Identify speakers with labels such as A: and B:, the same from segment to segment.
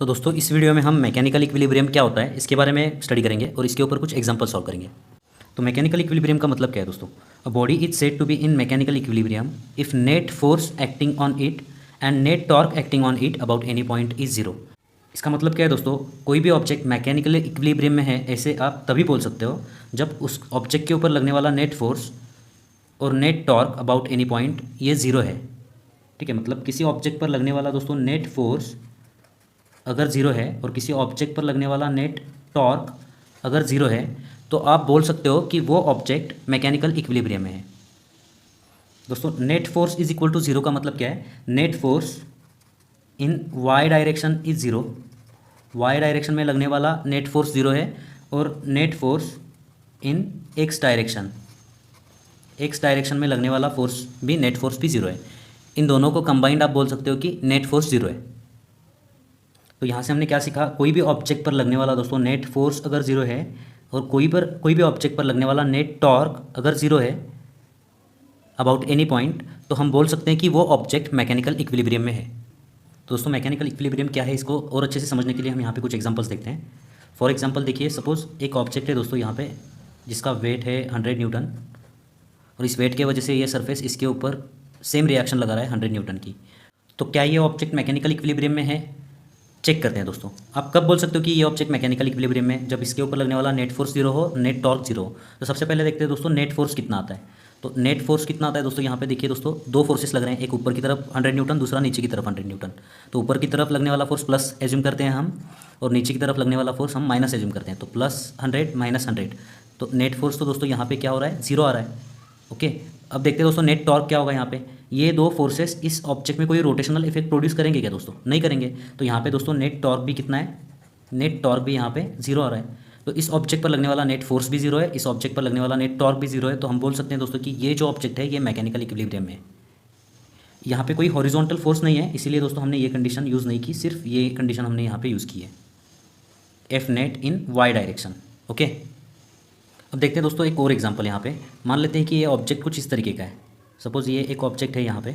A: तो दोस्तों इस वीडियो में हम मैकेनिकल इक्विलिब्रियम क्या होता है इसके बारे में स्टडी करेंगे और इसके ऊपर कुछ एग्जांपल सॉल्व करेंगे। तो मैकेनिकल इक्विलिब्रियम का मतलब क्या है दोस्तों? A body is said to be in mechanical equilibrium if net force acting on it and net torque acting on it about any point is zero. इसका मतलब क्या है दोस्तों? कोई भी ऑब्जेक्ट मैकेनिकल इक्विलिब्रियम में है ऐसे आप तभी बोल सकते हो जब उस ऑब्जेक्ट के ऊपर लगने वाला नेट फोर्स और net torque about any point ये ज़ीरो है। ठीक है, मतलब किसी ऑब्जेक्ट पर लगने वाला दोस्तों नेट फोर्स अगर ज़ीरो है और किसी ऑब्जेक्ट पर लगने वाला नेट टॉर्क अगर ज़ीरो है तो आप बोल सकते हो कि वो ऑब्जेक्ट मैकेनिकल इक्विलिब्रियम में है। दोस्तों net force is equal to zero का मतलब क्या है? Net force in Y direction is zero. Y direction में लगने वाला नेट फोर्स ज़ीरो है और net force in X direction में लगने वाला फोर्स भी नेट फोर्स भी ज़ीरो है। इन दोनों को कंबाइंड आप बोल सकते हो कि नेट फोर्स ज़ीरो है। तो यहाँ से हमने क्या सीखा? कोई भी ऑब्जेक्ट पर लगने वाला दोस्तों नेट फोर्स अगर ज़ीरो है और कोई भी ऑब्जेक्ट पर लगने वाला नेट टॉर्क अगर ज़ीरो है अबाउट एनी पॉइंट तो हम बोल सकते हैं कि वो ऑब्जेक्ट मैकेनिकल इक्विलिब्रियम में है। तो दोस्तों मैकेनिकल इक्विलिब्रियम क्या है इसको और अच्छे से समझने के लिए हम यहाँ पे कुछ एग्जांपल्स देखते हैं। फॉर एग्जांपल देखिए, सपोज़ एक ऑब्जेक्ट है दोस्तों यहाँ पे जिसका वेट है 100 न्यूटन और इस वेट के वजह से ये सरफेस इसके ऊपर सेम रिएक्शन लगा रहा है 100 न्यूटन की। तो क्या ये ऑब्जेक्ट मैकेनिकल इक्विलिब्रियम में है? चेक करते हैं दोस्तों। आप कब बोल सकते हो कि ये ऑब्जेक्ट मैकेनिकल इक्विलिब्रियम में? जब इसके ऊपर लगने वाला नेट फोर्स जीरो हो, नेट टॉर्क जीरो हो। तो सबसे पहले देखते हैं दोस्तों नेट फोर्स कितना आता है। तो नेट फोर्स कितना आता है दोस्तों? यहाँ पे देखिए दोस्तों, दो फोर्सेस लग रहे हैं, एक ऊपर की तरफ 100 न्यूटन, दूसरा नीचे की तरफ 100 न्यूटन। तो ऊपर की तरफ लगने वाला फोर्स प्लस एज्यूम करते हैं हम और नीचे की तरफ लगने वाला फोर्स हम माइनस एज्यूम करते हैं। तो +100 -100 तो नेट फोर्स तो दोस्तों यहाँ पे क्या हो रहा है? जीरो आ रहा है। ओके, अब देखते हैं दोस्तों नेट टॉर्क क्या होगा यहाँ पे। ये दो फोर्सेस इस ऑब्जेक्ट में कोई रोटेशनल इफेक्ट प्रोड्यूस करेंगे क्या दोस्तों? नहीं करेंगे। तो यहाँ पे दोस्तों नेट टॉर्क भी कितना है? नेट टॉर्क भी यहाँ पे जीरो आ रहा है। तो इस ऑब्जेक्ट पर लगने वाला नेट फोर्स भी जीरो है, इस ऑब्जेक्ट पर लगने वाला नेट टॉर्क भी जीरो है। तो हम बोल सकते हैं दोस्तों कि ये जो ऑब्जेक्ट है ये मैकेनिकल इक्विलिब्रियम में है। यहाँ पे कोई हॉरिजॉन्टल फोर्स नहीं है, इसीलिए दोस्तों हमने ये कंडीशन यूज़ नहीं की, सिर्फ ये कंडीशन हमने यहाँ पे यूज़ की है, एफ नेट इन वाई डायरेक्शन। ओके, अब देखते हैं दोस्तों एक और एग्जांपल। यहाँ पे मान लेते हैं कि ये ऑब्जेक्ट कुछ इस तरीके का है। सपोज़ ये एक ऑब्जेक्ट है यहाँ पे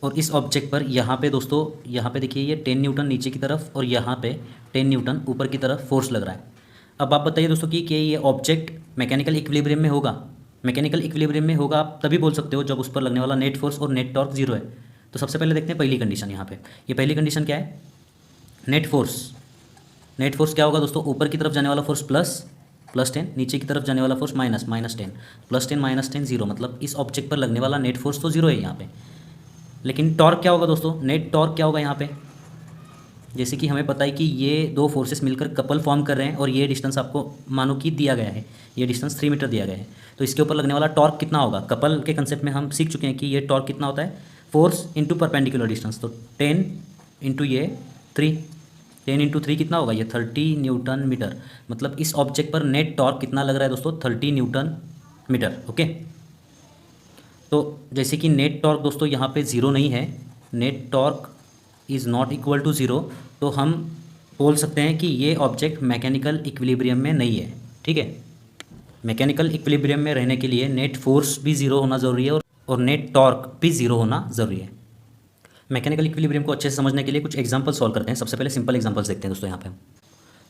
A: और इस ऑब्जेक्ट पर यहाँ पे दोस्तों, यहाँ पे देखिए ये 10 न्यूटन नीचे की तरफ और यहाँ पे 10 न्यूटन ऊपर की तरफ फोर्स लग रहा है। अब आप बताइए दोस्तों कि क्या ये ऑब्जेक्ट मैकेनिकल इक्विलिब्रियम में होगा? मैकेनिकल इक्विलिब्रियम में होगा आप तभी बोल सकते हो जब उस पर लगने वाला नेट फोर्स और नेट टॉर्क जीरो है। तो सबसे पहले देखते हैं पहली कंडीशन। यहाँ पे ये पहली कंडीशन क्या है? नेट फोर्स क्या होगा दोस्तों? ऊपर की तरफ जाने वाला फोर्स +10, नीचे की तरफ जाने वाला फोर्स -10। +10 -10 जीरो, मतलब इस ऑब्जेक्ट पर लगने वाला नेट फोर्स तो जीरो है यहाँ पे। लेकिन टॉर्क क्या होगा दोस्तों? नेट टॉर्क क्या होगा यहाँ पे? जैसे कि हमें पता है कि ये दो फोर्सेस मिलकर कपल फॉर्म कर रहे हैं और ये डिस्टेंस आपको मानो कि दिया गया है, ये डिस्टेंस 3 मीटर दिया गया है। तो इसके ऊपर लगने वाला टॉर्क कितना होगा? कपल के कंसेप्ट में हम सीख चुके हैं कि ये टॉर्क कितना होता है? Force into perpendicular distance. तो 10 इंटू ये 3, 10 इंटू 3 कितना होगा? ये 30 न्यूटन मीटर। मतलब इस ऑब्जेक्ट पर नेट टॉर्क कितना लग रहा है दोस्तों? 30 न्यूटन मीटर। ओके, तो जैसे कि नेट टॉर्क दोस्तों यहाँ पे ज़ीरो नहीं है, net torque is not equal to zero, तो हम बोल सकते हैं कि ये ऑब्जेक्ट मैकेनिकल इक्विलिब्रियम में नहीं है। ठीक है, मैकेनिकल इक्विलिब्रियम में रहने के लिए नेट फोर्स भी ज़ीरो होना ज़रूरी है और नेट टॉर्क भी ज़ीरो होना ज़रूरी है। मैकेनिकल इक्विलिब्रियम को अच्छे से समझने के लिए कुछ एग्जांपल सॉल्व करते हैं। सबसे पहले सिंपल एग्जांपल्स देखते हैं दोस्तों यहाँ पे।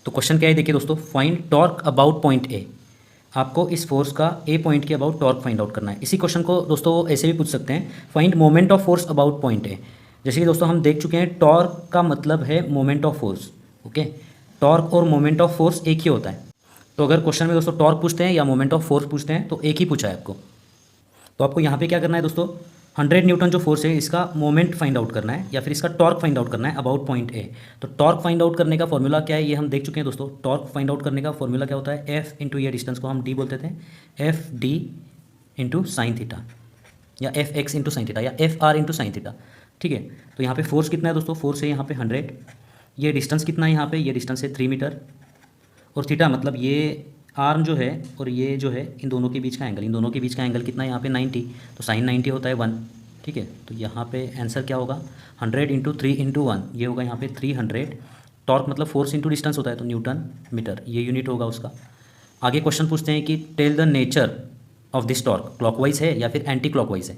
A: तो क्वेश्चन क्या है देखिए दोस्तों, फाइंड टॉर्क अबाउट पॉइंट ए। आपको इस फोर्स का ए पॉइंट के अबाउट टॉर्क फाइंड आउट करना है। इसी क्वेश्चन को दोस्तों ऐसे भी पूछ सकते हैं, find moment of force about point ए। जैसे कि दोस्तों हम देख चुके हैं टॉर्क का मतलब है moment of force. Okay, torque और मोमेंट ऑफ फोर्स एक ही होता है। तो अगर क्वेश्चन में दोस्तों टॉर्क पूछते हैं या मोमेंट ऑफ फोर्स पूछते हैं तो एक ही पूछा है आपको। तो आपको यहाँ पे क्या करना है दोस्तों? 100 न्यूटन जो फोर्स है इसका मोमेंट फाइंड आउट करना है या फिर इसका टॉर्क फाइंड आउट करना है अबाउट पॉइंट ए। तो टॉर्क फाइंड आउट करने का फॉर्मूला क्या है ये हम देख चुके हैं दोस्तों। टॉर्क फाइंड आउट करने का फॉर्मूला क्या होता है? एफ इंटू ये डिस्टेंस को हम डी बोलते थे, F D into sine theta या F X into sine theta या F R into sine theta. ठीक है, तो यहाँ पे फोर्स कितना है दोस्तों? फोर्स है यहाँ पे 100। ये डिस्टेंस कितना है यहाँ पे? ये डिस्टेंस है 3 मीटर और थीटा मतलब ये आर्म जो है और ये जो है इन दोनों के बीच का एंगल, इन दोनों के बीच का एंगल कितना है यहाँ पे? 90। तो साइन 90 होता है 1। ठीक है, तो यहाँ पे आंसर क्या होगा? 100 इंटू 3 इंटू 1, ये होगा यहाँ पे 300। टॉर्क मतलब फोर्स इंटू डिस्टेंस होता है तो न्यूटन मीटर, ये यूनिट होगा उसका। आगे क्वेश्चन पूछते हैं कि tell the nature of this torque, clockwise है या फिर एंटी क्लॉकवाइज है।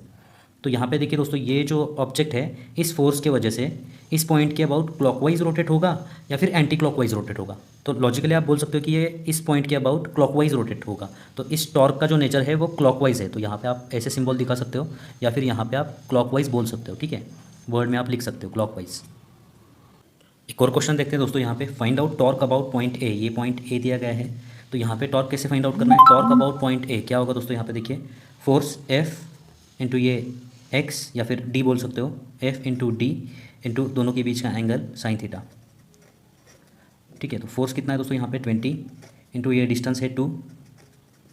A: तो यहाँ पे देखिए दोस्तों, ये जो ऑब्जेक्ट है इस फोर्स के वजह से इस पॉइंट के अबाउट क्लॉकवाइज रोटेट होगा या फिर एंटी क्लॉकवाइज रोटेट होगा। तो लॉजिकली आप बोल सकते हो कि ये इस पॉइंट के अबाउट क्लॉकवाइज रोटेट होगा। तो इस टॉर्क का जो नेचर है वो क्लॉकवाइज है। तो यहाँ पे आप ऐसे सिंबल दिखा सकते हो या फिर यहाँ पे आप क्लॉकवाइज बोल सकते हो, ठीक है, वर्ड में आप लिख सकते हो क्लॉकवाइज। एक और क्वेश्चन देखते हैं दोस्तों यहाँ पे, find out torque about point ए। ये पॉइंट ए दिया गया है, तो यहाँ पे टॉर्क कैसे फाइंड आउट करना है। टॉर्क अबाउट पॉइंट ए क्या होगा दोस्तों, यहाँ पे देखिए फोर्स एफ इंटू ये एक्स या फिर डी बोल सकते हो, एफ इंटू डी इंटू दोनों के बीच का एंगल साइन थीटा, ठीक है। तो फोर्स कितना है दोस्तों यहाँ पे 20 इंटू ये डिस्टेंस है 2,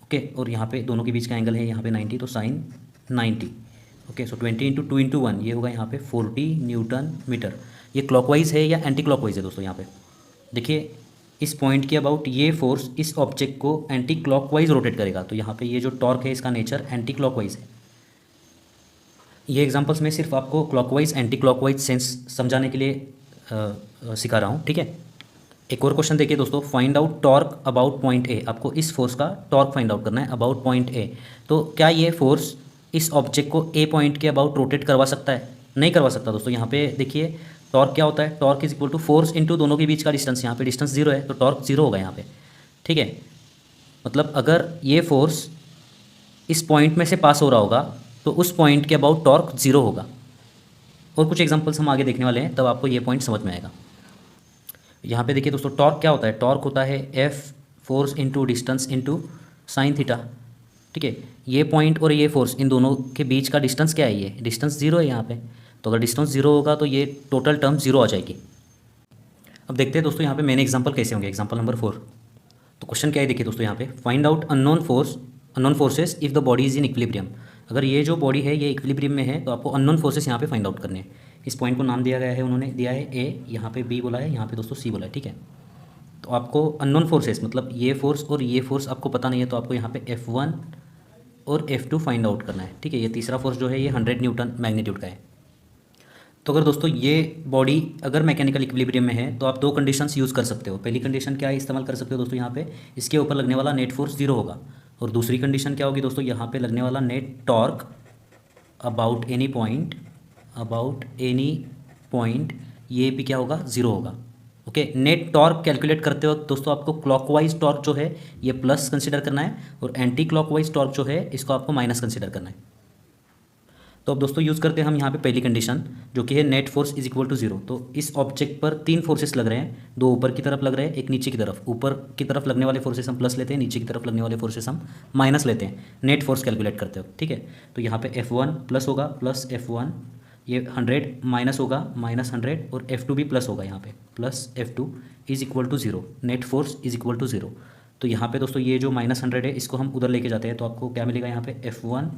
A: ओके, और यहाँ पे दोनों के बीच का एंगल है यहाँ पे 90, तो साइन 90, ओके। सो 20 इंटू 2 इंटू 1 ये होगा यहाँ पे 40 न्यूटन मीटर। ये क्लॉकवाइज है या एंटी क्लॉकवाइज है दोस्तों। यहाँ पे देखिए इस पॉइंट के अबाउट ये फोर्स इस ऑब्जेक्ट को एंटी क्लॉकवाइज रोटेट करेगा। तो यहाँ पे ये जो टॉर्क है इसका नेचर एंटी क्लॉकवाइज है। ये एग्जांपल्स में सिर्फ आपको क्लॉकवाइज एंटी क्लॉकवाइज सेंस समझाने के लिए सिखा रहा हूँ, ठीक है। एक और क्वेश्चन देखिए दोस्तों, find out torque about point ए। आपको इस फोर्स का टॉर्क फाइंड आउट करना है अबाउट पॉइंट ए। तो क्या ये फोर्स इस ऑब्जेक्ट को ए पॉइंट के अबाउट रोटेट करवा सकता है? नहीं करवा सकता दोस्तों। यहाँ पे देखिए टॉर्क क्या होता है, torque is equal to force into दोनों के बीच का डिस्टेंस। यहाँ पे डिस्टेंस 0 है तो टॉर्क 0 होगा यहाँ पे, ठीक है। मतलब अगर ये फोर्स इस पॉइंट में से पास हो रहा होगा तो उस पॉइंट के अबाउट टॉर्क 0 होगा। और कुछ एग्जांपल्स हम आगे देखने वाले हैं, तब आपको ये पॉइंट समझ में आएगा। यहाँ पे देखिए दोस्तों टॉर्क क्या होता है, टॉर्क होता है F force into distance into sine theta, ठीक है। ये पॉइंट और ये फोर्स इन दोनों के बीच का डिस्टेंस क्या है, ये डिस्टेंस 0 है यहाँ पे। तो अगर डिस्टेंस 0 होगा तो ये टोटल टर्म 0 आ जाएगी। अब देखते हैं दोस्तों यहाँ पे मेन एग्जांपल कैसे होंगे। Example number 4। तो क्वेश्चन क्या है देखिए दोस्तों यहाँ पे, find out unknown forces if the body is in equilibrium. अगर ये जो बॉडी है ये इक्विलिब्रियम में है तो आपको अननोन फोर्सेस यहाँ पे फाइंड आउट करने हैं। इस पॉइंट को नाम दिया गया है, उन्होंने दिया है ए, यहाँ पे बी बोला है, यहाँ पे दोस्तों सी बोला है, ठीक है। तो आपको अननोन फोर्सेस मतलब ये फोर्स और ये फोर्स आपको पता नहीं है, तो आपको यहाँ पे F1 और F2 फाइंड आउट करना है, ठीक है। ये तीसरा फोर्स जो है ये 100 न्यूटन मैग्नीट्यूड का है। तो अगर दोस्तों ये बॉडी अगर मैकेनिकल इक्विलिब्रियम में है तो आप दो कंडीशंस यूज़ कर सकते हो। पहली कंडीशन क्या है, इस्तेमाल कर सकते हो दोस्तों, यहाँ पे इसके ऊपर लगने वाला नेट फोर्स 0 होगा। और दूसरी कंडीशन क्या होगी दोस्तों, यहाँ पे लगने वाला net torque about any point ये भी क्या होगा, 0 होगा, ओके। नेट टॉर्क कैलकुलेट करते वक्त दोस्तों आपको क्लॉकवाइज टॉर्क जो है ये प्लस कंसिडर करना है और एंटी क्लॉकवाइज टॉर्क जो है इसको आपको माइनस कंसिडर करना है। तो अब दोस्तों यूज़ करते हैं हम यहाँ पे पहली कंडीशन जो कि है net force is equal to 0। तो इस ऑब्जेक्ट पर 3 फोर्सेस लग रहे हैं, 2 ऊपर की तरफ लग रहे हैं, एक नीचे की तरफ। ऊपर की तरफ लगने वाले फोर्सेस हम प्लस लेते हैं, नीचे की तरफ लगने वाले फोर्सेस हम माइनस लेते हैं नेट फोर्स कैलकुलेट करते हो, ठीक है। तो यहाँ पे F1 प्लस होगा, प्लस F1, ये 100 माइनस होगा, माइनस 100, और F2 भी प्लस होगा यहाँ पे, plus F2 is equal to 0। Net force is equal to 0। तो यहाँ पे दोस्तों ये जो माइनस 100 है इसको हम उधर लेके जाते हैं, तो आपको क्या मिलेगा यहाँ पे F1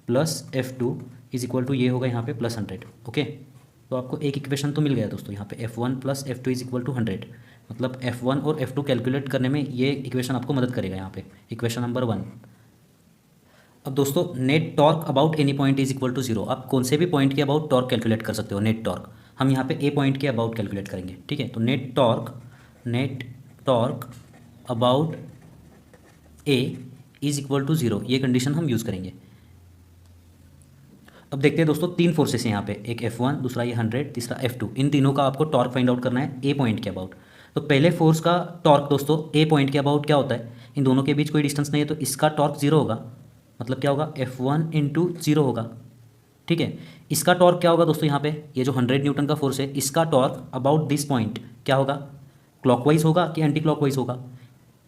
A: plus F2 is equal to ये होगा यहाँ पे प्लस 100, ओके। तो आपको एक इक्वेशन तो मिल गया दोस्तों यहाँ पे F1 plus F2 is equal to 100। मतलब F1 और F2 कैलकुलेट करने में ये इक्वेशन आपको मदद करेगा यहाँ पे, इक्वेशन नंबर 1। अब दोस्तों net torque about any point is equal to 0। आप कौन से भी पॉइंट के अबाउट टॉर्क कैलकुलेट कर सकते हो, नेट टॉर्क। हम यहाँ पे ए पॉइंट के अबाउट कैलकुलेट करेंगे, ठीक है। तो net torque about A is equal to 0, ये कंडीशन हम यूज़ करेंगे। अब देखते हैं दोस्तों 3 फोर्सेस हैं यहाँ पे, एक F1, दूसरा ये 100, तीसरा F2। इन तीनों का आपको टॉर्क फाइंड आउट करना है ए पॉइंट के अबाउट। तो पहले फोर्स का टॉर्क दोस्तों ए पॉइंट के अबाउट क्या होता है, इन दोनों के बीच कोई डिस्टेंस नहीं है तो इसका टॉर्क 0 होगा। मतलब क्या होगा, F1 इंटू 0 होगा, ठीक है। इसका टॉर्क क्या होगा दोस्तों, यहाँ पे ये जो 100 न्यूटन का फोर्स है इसका टॉर्क अबाउट दिस पॉइंट क्या होगा, क्लॉकवाइज होगा कि एंटी क्लॉकवाइज होगा।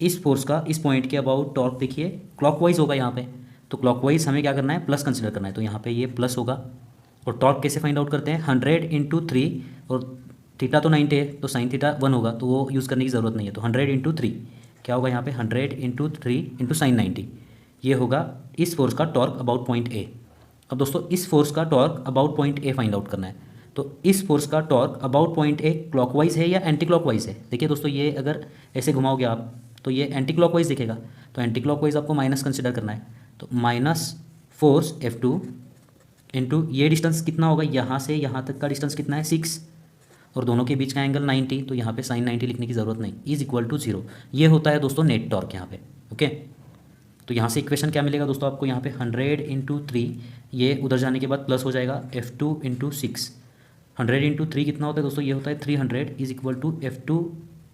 A: इस फोर्स का इस पॉइंट के अबाउट टॉर्क देखिए क्लॉकवाइज होगा यहाँ पे। तो क्लॉकवाइज हमें क्या करना है, प्लस कंसिडर करना है। तो यहाँ पे ये प्लस होगा। और टॉर्क कैसे फाइंड आउट करते हैं, 100 इंटू 3, और थीटा तो 90 है तो साइन थीटा 1 होगा, तो वो यूज़ करने की ज़रूरत नहीं है। तो 100 इंटू 3 क्या होगा यहाँ पे, 100 इंटू 3 इंटू साइन 90, ये होगा इस फोर्स का टॉर्क अबाउट पॉइंट ए। अब दोस्तों इस फोर्स का torque about point A find out करना है। तो इस फोर्स का torque about point A clockwise है या एंटी क्लॉकवाइज है। देखिए दोस्तों ये अगर ऐसे घुमाओगे आप तो ये एंटी क्लॉकवाइज दिखेगा, तो एंटी क्लॉकवाइज आपको माइनस कंसिडर करना है। तो माइनस फोर्स F2 इंटू ये डिस्टेंस कितना होगा, यहाँ से यहाँ तक का डिस्टेंस कितना है 6, और दोनों के बीच का एंगल 90, तो यहाँ पे साइन 90 लिखने की ज़रूरत नहीं, इज इक्वल टू 0। ये होता है दोस्तों नेट टॉर्क यहाँ पे, ओके। तो यहाँ से इक्वेशन क्या मिलेगा दोस्तों आपको, यहाँ पे 100 इंटू 3, ये उधर जाने के बाद प्लस हो जाएगा F2 इंटू 6। 100 इंटू 3 कितना होता है दोस्तों, ये होता है 300 is equal to F2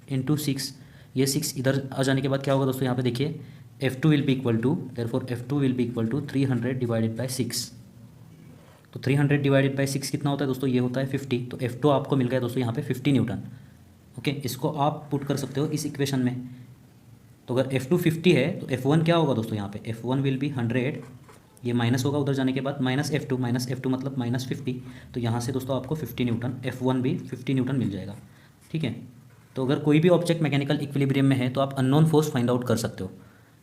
A: into 6। ये 6 इधर आ जाने के बाद क्या होगा दोस्तों, यहाँ पे देखिए F2 will be equal to, therefore F2 will be equal to 300 divided by 6। तो 300 डिवाइडेड बाय 6 कितना होता है दोस्तों, ये होता है 50। तो F2 आपको मिल गया दोस्तों यहाँ पे 50 न्यूटन। ओके, इसको आप पुट कर सकते हो इस इक्वेशन में। तो अगर F2 50 है तो F1 क्या होगा दोस्तों, यहाँ पे F1 विल बी 100, ये माइनस होगा उधर जाने के बाद माइनस F2 मतलब माइनस 50। तो यहाँ से दोस्तों आपको 50 न्यूटन, F1 भी 50 न्यूटन मिल जाएगा। ठीक है, तो अगर कोई भी ऑब्जेक्ट मैकेनिकल इक्विलिब्रियम में है तो आप अननोन फोर्स फाइंड आउट कर सकते हो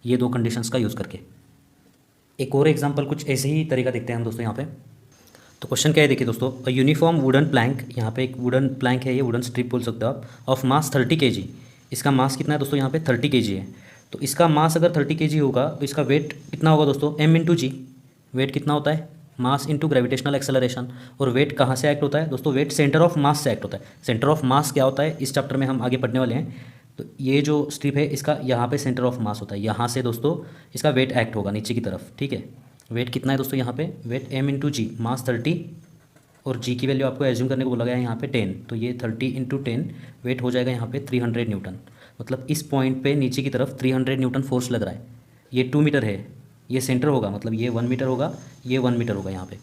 A: ये दो कंडीशंस का यूज़ करके। एक और एग्जांपल कुछ ऐसे ही तरीका देखते हैं हम दोस्तों यहाँ पे। तो क्वेश्चन क्या है देखिए दोस्तों, अ यूनिफॉर्म वुडन प्लैंक, यहाँ पे एक वुडन प्लैंक है, ये वुडन स्ट्रिप बोल सकते हो आप, ऑफ मास 30 kg। इसका मास कितना है दोस्तों, यहाँ पे 30 kg है। तो इसका मास अगर 30 kg होगा तो इसका वेट कितना होगा दोस्तों, m इंटू जी। वेट कितना होता है, मास इंटू ग्रेविटेशनल एक्सेलरेशन। और वेट कहाँ से एक्ट होता है दोस्तों, वेट सेंटर ऑफ मास से एक्ट होता है। सेंटर ऑफ मास क्या होता है इस चैप्टर में हम आगे पढ़ने वाले हैं। तो ये जो स्ट्रिप है इसका यहाँ पे सेंटर ऑफ मास होता है, यहाँ से दोस्तों इसका वेट एक्ट होगा नीचे की तरफ। ठीक है, वेट कितना है दोस्तों यहाँ पे, वेट m इंटू जी, मास 30 और जी की वैल्यू आपको एज्यूम करने को बोला गया है यहाँ पे 10। तो ये 30 इंटू 10 वेट हो जाएगा यहाँ पे 300 न्यूटन। मतलब इस पॉइंट पे नीचे की तरफ 300 न्यूटन फोर्स लग रहा है। ये 2 मीटर है, ये सेंटर होगा, मतलब ये 1 मीटर होगा, ये 1 मीटर होगा यहाँ पे।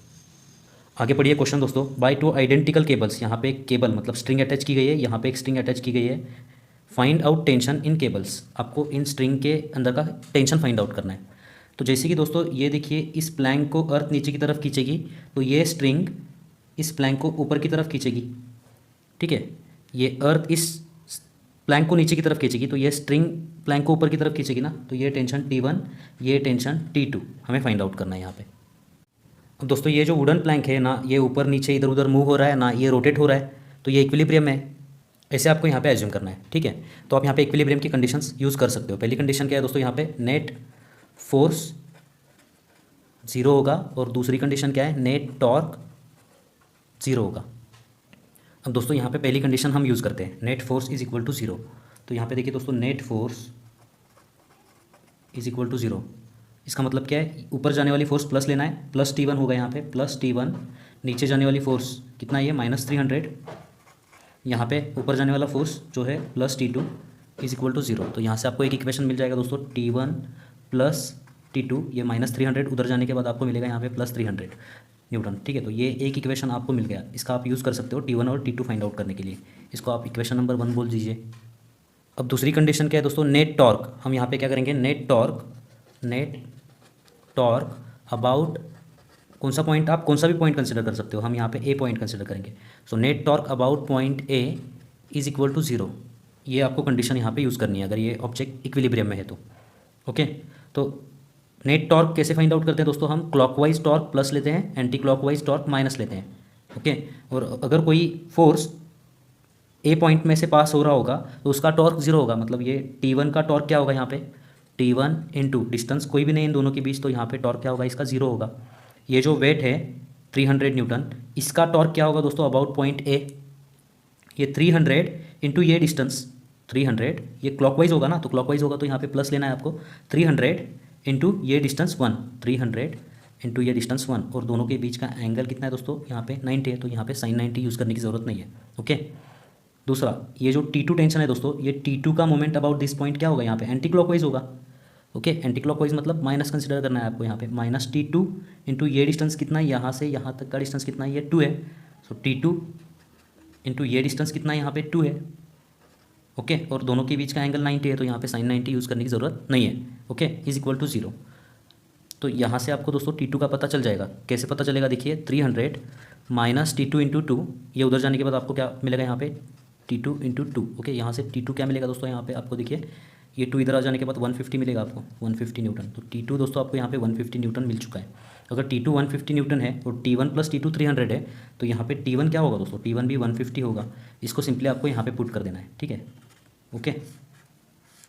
A: आगे पढ़िए क्वेश्चन दोस्तों, बाय 2 आइडेंटिकल केबल्स, यहाँ पे एक केबल मतलब स्ट्रिंग अटैच की गई है, यहाँ पे एक स्ट्रिंग अटैच की गई है। Find out tension in cables, आपको इन स्ट्रिंग के अंदर का टेंशन फाइंड आउट करना है। तो जैसे कि दोस्तों ये देखिए, इस प्लैंक को अर्थ नीचे की तरफ खींचेगी तो ये स्ट्रिंग इस प्लैंक को ऊपर की तरफ खींचेगी। ठीक है, ये अर्थ इस प्लैंक को नीचे की तरफ खींचेगी तो ये स्ट्रिंग प्लैंक को ऊपर की तरफ खींचेगी ना। तो ये टेंशन T1, ये टेंशन T2 हमें फाइंड आउट करना है यहाँ पे। अब दोस्तों ये जो वुडन प्लैंक है ना, ये ऊपर नीचे इधर उधर मूव हो रहा है ना, ये रोटेट हो रहा है, तो ये इक्विलिब्रियम है। ऐसे आपको यहाँ पे एज्यूम करना है। ठीक है, तो आप यहाँ पे इक्विलिब्रियम की कंडीशंस यूज़ कर सकते हो। पहली कंडीशन क्या है दोस्तों, यहाँ पे नेट फोर्स 0 होगा, और दूसरी कंडीशन क्या है, नेट टॉर्क 0 होगा। अब दोस्तों यहाँ पे पहली कंडीशन हम यूज़ करते हैं, net force is equal to 0। तो यहाँ पे देखिए दोस्तों, net force is equal to 0, इसका मतलब क्या है, ऊपर जाने वाली फोर्स प्लस लेना है, प्लस T1 होगा यहाँ पे, प्लस T1। नीचे जाने वाली फोर्स कितना है, ये माइनस 300। यहाँ पे ऊपर जाने वाला फोर्स जो है plus T2 is equal to 0। तो यहाँ से आपको एक इक्वेशन मिल जाएगा दोस्तों, T1 प्लस T2, ये माइनस 300 उधर जाने के बाद आपको मिलेगा यहाँ पे प्लस 300 न्यूटन। ठीक है, तो ये एक इक्वेशन आपको मिल गया, इसका आप यूज़ कर सकते हो T1 और T2 फाइंड आउट करने के लिए। इसको आप इक्वेशन नंबर 1 बोल दीजिए। अब दूसरी कंडीशन क्या है दोस्तों, नेट टॉर्क। हम यहाँ पे क्या करेंगे, नेट टॉर्क अबाउट, कौन सा पॉइंट, आप कौन सा भी पॉइंट कंसिडर कर सकते हो, हम यहाँ पे ए पॉइंट कंसिडर करेंगे। So net torque about point A is equal to 0, ये आपको कंडीशन यहाँ पे यूज़ करनी है अगर ये ऑब्जेक्ट इक्विलिब्रियम में है तो। ओके, तो नेट टॉर्क कैसे फाइंड आउट करते हैं दोस्तों, हम क्लॉकवाइज टॉर्क प्लस लेते हैं, एंटी क्लॉकवाइज टॉर्क माइनस लेते हैं। ओके, और अगर कोई फोर्स ए पॉइंट में से पास हो रहा होगा तो उसका टॉर्क 0 होगा, मतलब ये T1 का टॉर्क क्या होगा यहाँ पे, T1 इंटू डिस्टेंस कोई भी नहीं इन दोनों के बीच, तो यहाँ पे टॉर्क क्या होगा, इसका 0 होगा। ये जो वेट है 300 न्यूटन, इसका टॉर्क क्या होगा दोस्तों, अबाउट पॉइंट ए, ये 300 इंटू ये डिस्टेंस 300, ये क्लॉकवाइज होगा ना, तो क्लॉकवाइज होगा तो यहाँ पे प्लस लेना है आपको, 300 इंटू ये डिस्टेंस 1, 300 इंटू ये डिस्टेंस 1, और दोनों के बीच का एंगल कितना है दोस्तों, यहाँ पे 90 है, तो यहाँ पे sin 90 यूज़ करने की ज़रूरत नहीं है। ओके, दूसरा ये जो T2 टेंशन है दोस्तों, ये T2 का मोमेंट अबाउट दिस पॉइंट क्या होगा, यहाँ पे एंटी क्लॉकवाइज होगा। ओके, एंटी क्लॉकवाइज मतलब माइनस कंसिडर करना है आपको यहाँ पे, माइनस T2 इंटू ये डिस्टेंस कितना है, यहाँ से यहाँ तक का डिस्टेंस कितना है, ये 2 है। सो T2 इंटू ये डिस्टेंस कितना है, यहाँ पे 2 है। ओके, और दोनों के बीच का एंगल 90 है, तो यहाँ पे sin 90 यूज़ करने की ज़रूरत नहीं है। Okay, is equal to 0। तो यहाँ से आपको दोस्तों T2 का पता चल जाएगा। कैसे पता चलेगा, देखिए 300 माइनस T2 इंटू 2, ये उधर जाने के बाद आपको क्या मिलेगा यहाँ पे, T2 इंटू 2। ओके, यहाँ से T2 क्या मिलेगा दोस्तों, यहाँ पे आपको देखिए ये 2 इधर आ जाने के बाद 150 मिलेगा आपको, 150 न्यूटन। तो T2 दोस्तों आपको यहाँ पे 150 न्यूटन मिल चुका है। अगर T2 150 न्यूटन है और T1 प्लस T2 300 है, तो यहाँ पे T1 क्या होगा दोस्तों, T1 भी 150 होगा। इसको सिंपली आपको यहाँ पे पुट कर देना है। ठीक है, ओके,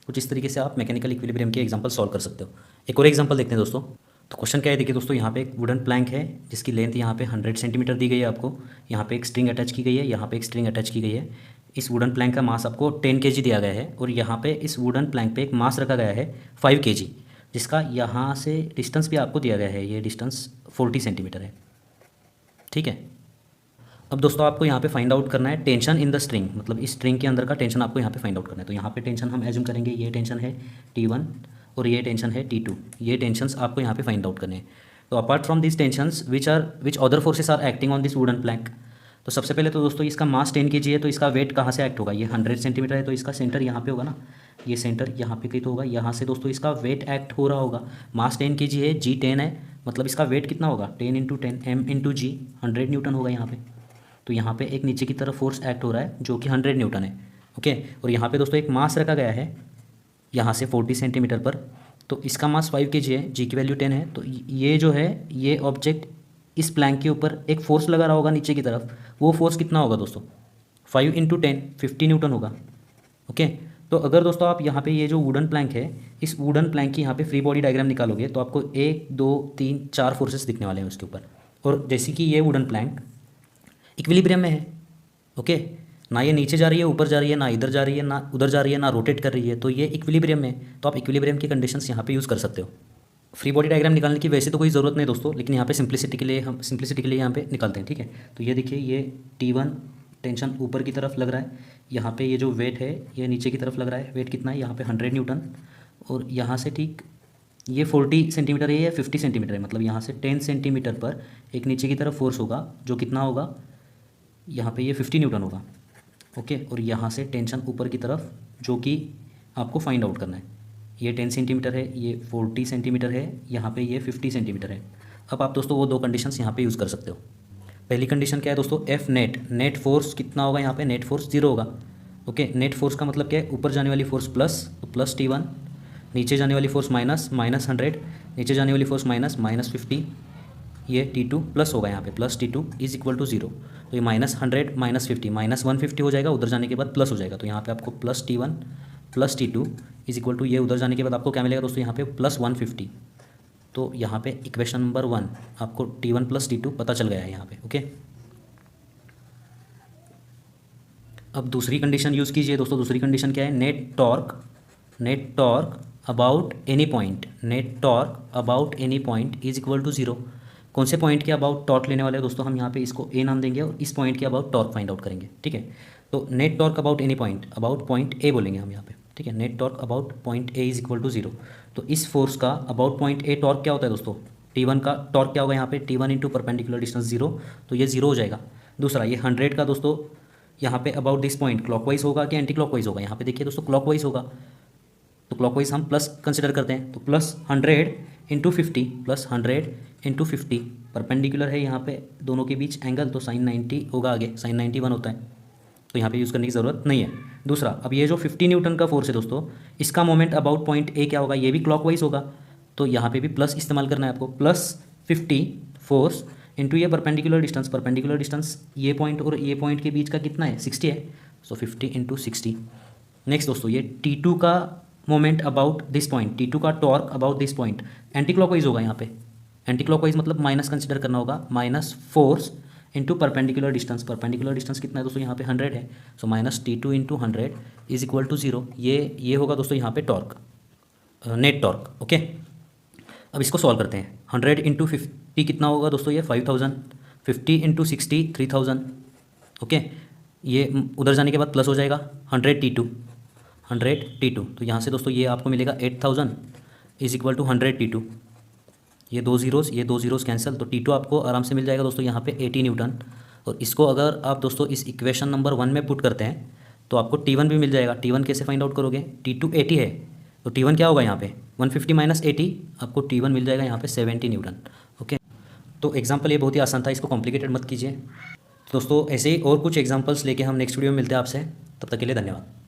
A: कुछ इस तरीके से आप मैकेनिकल इक्विलिब्रियम के एग्जांपल सॉल्व कर सकते हो। एक और एग्जांपल देखते हैं दोस्तों। तो क्वेश्चन क्या है, देखिए दोस्तों, यहाँ पे एक वुडन प्लैंक है जिसकी लेंथ यहाँ पे 100 सेंटीमीटर दी गई है आपको। यहाँ पे एक स्ट्रिंग अटैच की गई है, यहाँ पे एक स्ट्रिंग अटैच की गई है। इस वुडन प्लैंक का मास आपको 10 kg दिया गया है, और यहाँ पे इस वुडन प्लैंक पे एक मास रखा गया है 5 kg। जिसका यहाँ से डिस्टेंस भी आपको दिया गया है, ये डिस्टेंस 40 सेंटीमीटर है। ठीक है, अब दोस्तों आपको यहाँ पे फाइंड आउट करना है टेंशन इन द स्ट्रिंग, मतलब इस स्ट्रिंग के अंदर का टेंशन आपको यहाँ पे फाइंड आउट करना है। तो यहाँ पे टेंशन हम एज्यूम करेंगे, ये टेंशन है T1 और ये टेंशन है T2। ये टेंशन्स आपको यहाँ पे फाइंड आउट करने हैं। तो apart from this tensions which other forces are acting on this wooden plank. तो सबसे पहले तो दोस्तों इसका मास 10 kg है, तो इसका वेट कहाँ से एक्ट होगा, ये 100 सेंटीमीटर है तो इसका सेंटर यहाँ पे होगा ना, ये सेंटर यहाँ पे कहीं तो होगा, यहाँ से दोस्तों इसका वेट एक्ट हो रहा होगा। मास 10 kg है, G 10 है, मतलब इसका वेट कितना होगा 10 × 10 M × G 100 न्यूटन होगा यहाँ पे। तो यहाँ पे एक नीचे की तरफ फोर्स एक्ट हो रहा है जो कि 100 न्यूटन है। ओके, और यहाँ पे दोस्तों एक मास रखा गया है यहाँ से 40 सेंटीमीटर पर, तो इसका मास 5 kg है, G की वैल्यू 10 है। तो ये जो है ये ऑब्जेक्ट इस प्लैंक के ऊपर एक फोर्स लगा रहा होगा नीचे की तरफ, वो फोर्स कितना होगा दोस्तों 5 × 10 50 न्यूटन होगा। ओके, तो अगर दोस्तों आप यहाँ पे ये जो वुडन प्लैंक है, इस वुडन प्लैंक की यहाँ पे फ्री बॉडी डायग्राम निकालोगे तो आपको 1 2 3 4 फोर्सेस दिखने वाले हैं उसके ऊपर। और जैसे कि ये वुडन प्लैंक इक्विलिब्रियम में है, ओके, ना ये नीचे जा रही है ऊपर जा रही है, ना इधर जा रही है ना उधर जा रही है, ना रोटेट कर रही है, तो ये इक्विलिब्रियम में है। तो आप इक्विलिब्रियम की कंडीशंस यहाँ पे यूज़ कर सकते हो। फ्री बॉडी डायग्राम निकालने की वैसे तो कोई ज़रूरत नहीं दोस्तों, लेकिन यहाँ पे सिंप्लिसिटी के लिए यहाँ पे निकालते हैं। ठीक है, तो ये देखिए ये T1 टेंशन ऊपर की तरफ लग रहा है, यहाँ पे ये जो वेट है ये नीचे की तरफ लग रहा है। वेट कितना है यहाँ पे 100 न्यूटन, और यहाँ से ठीक ये 40 सेंटीमीटर है या 50 सेंटीमीटर है, मतलब यहाँ से 10 सेंटीमीटर पर एक नीचे की तरफ फोर्स होगा जो कितना होगा यहाँ पे ये 50 न्यूटन होगा। ओके, और यहाँ से टेंशन ऊपर की तरफ जो कि आपको फाइंड आउट करना है, ये 10 सेंटीमीटर है, ये 40 सेंटीमीटर है, यहाँ पे ये 50 सेंटीमीटर है। अब आप दोस्तों वो दो कंडीशंस यहाँ पे यूज़ कर सकते हो। पहली कंडीशन क्या है दोस्तों, F नेट फोर्स कितना होगा यहाँ पे, नेट फोर्स 0 होगा। ओके, नेट फोर्स का मतलब क्या है, ऊपर जाने वाली फोर्स प्लस, तो प्लस T1, नीचे जाने वाली फोर्स माइनस 100, नीचे जाने वाली फोर्स -50, ये T2 प्लस होगा यहाँ पे, plus T2 is equal to 0। तो ये -100 -50 -150 हो जाएगा, उधर जाने के बाद प्लस हो जाएगा। तो यहाँ पे आपको plus T1 plus T2 is equal to, ये उधर जाने के बाद आपको क्या मिलेगा दोस्तों यहाँ पे प्लस 150। तो यहाँ पे इक्वेशन नंबर 1 आपको T1 प्लस T2 पता चल गया है यहाँ पे। ओके, अब दूसरी कंडीशन यूज़ कीजिए दोस्तों। दूसरी कंडीशन क्या है, net torque about any point is equal to 0। कौन से पॉइंट के अबाउट टॉर्क लेने वाले हैं दोस्तों, हम यहाँ पे इसको ए नाम देंगे और इस पॉइंट के अबाउट टॉर्क फाइंड आउट करेंगे। ठीक है, तो net torque about any point, about point A बोलेंगे हम यहाँ पे। ठीक है, net torque about point A is equal to 0। तो इस फोर्स का अबाउट पॉइंट ए टॉर्क क्या होता है दोस्तों, T1 का टॉर्क क्या होगा यहाँ पे, T1 इंटू परपेंडिकुलर डिस्टेंस 0, तो ये 0 हो जाएगा। दूसरा ये 100 का दोस्तों यहाँ पे अबाउट दिस पॉइंट क्लॉकवाइज होगा कि एंटी क्लॉकवाइज होगा, यहाँ पे देखिए दोस्तों क्लॉकवाइज होगा, तो क्लॉकवाइज हम प्लस कंसिडर करते हैं। तो plus 100 into 50, plus 100 into 50, perpendicular है यहाँ पे दोनों के बीच एंगल, तो sin 90 होगा, आगे sin 91 होता है, तो यहाँ पे यूज़ करने की ज़रूरत नहीं है। दूसरा, अब ये जो 50 न्यूटन का फोर्स है दोस्तों, इसका मोमेंट अबाउट पॉइंट ए क्या होगा, ये भी क्लॉकवाइज होगा, तो यहाँ पे भी प्लस इस्तेमाल करना है आपको, प्लस 50 फोर्स इंटू ये परपेंडिकुलर डिस्टेंस ये पॉइंट और ये पॉइंट के बीच का कितना है 60 है, सो 50 इंटू 60। नेक्स्ट दोस्तों ये T2 का moment about this point, T2 का torque about this point anti clockwise होगा, यहाँ पे एंटी क्लॉकवाइज मतलब माइनस कंसिडर करना होगा, minus force into perpendicular distance कितना है दोस्तों यहाँ पे 100 है, so minus T2 into 100 is equal to 0। ये होगा दोस्तों यहाँ पे टॉर्क, नेट टॉर्क। ओके, अब इसको सॉल्व करते हैं। 100 इंटू 50 कितना होगा दोस्तों, ये 5000, 50 इंटू 60 3000। ओके, ये उधर जाने के बाद प्लस हो जाएगा 100 T2, तो यहाँ से दोस्तों ये आपको मिलेगा 8000 इज इक्वल टू 100 T2। ये दो जीरोस कैंसिल, तो T2 आपको आराम से मिल जाएगा दोस्तों यहाँ पे 80 न्यूटन। और इसको अगर आप दोस्तों इस इक्वेशन नंबर 1 में पुट करते हैं तो आपको T1 भी मिल जाएगा। T1 कैसे फाइंड आउट करोगे, T2 80 है तो T1 क्या होगा यहाँ पे 150 माइनस 80, आपको T1 मिल जाएगा यहाँ पे 70 न्यूटन। ओके, तो एग्जाम्पल ये बहुत ही आसान था, इसको कॉम्प्लिकेटेड मत कीजिए दोस्तों। ऐसे ही और कुछ एग्जाम्पल्स लेके हम नेक्स्ट वीडियो में मिलते हैं आपसे, तब तक के लिए धन्यवाद।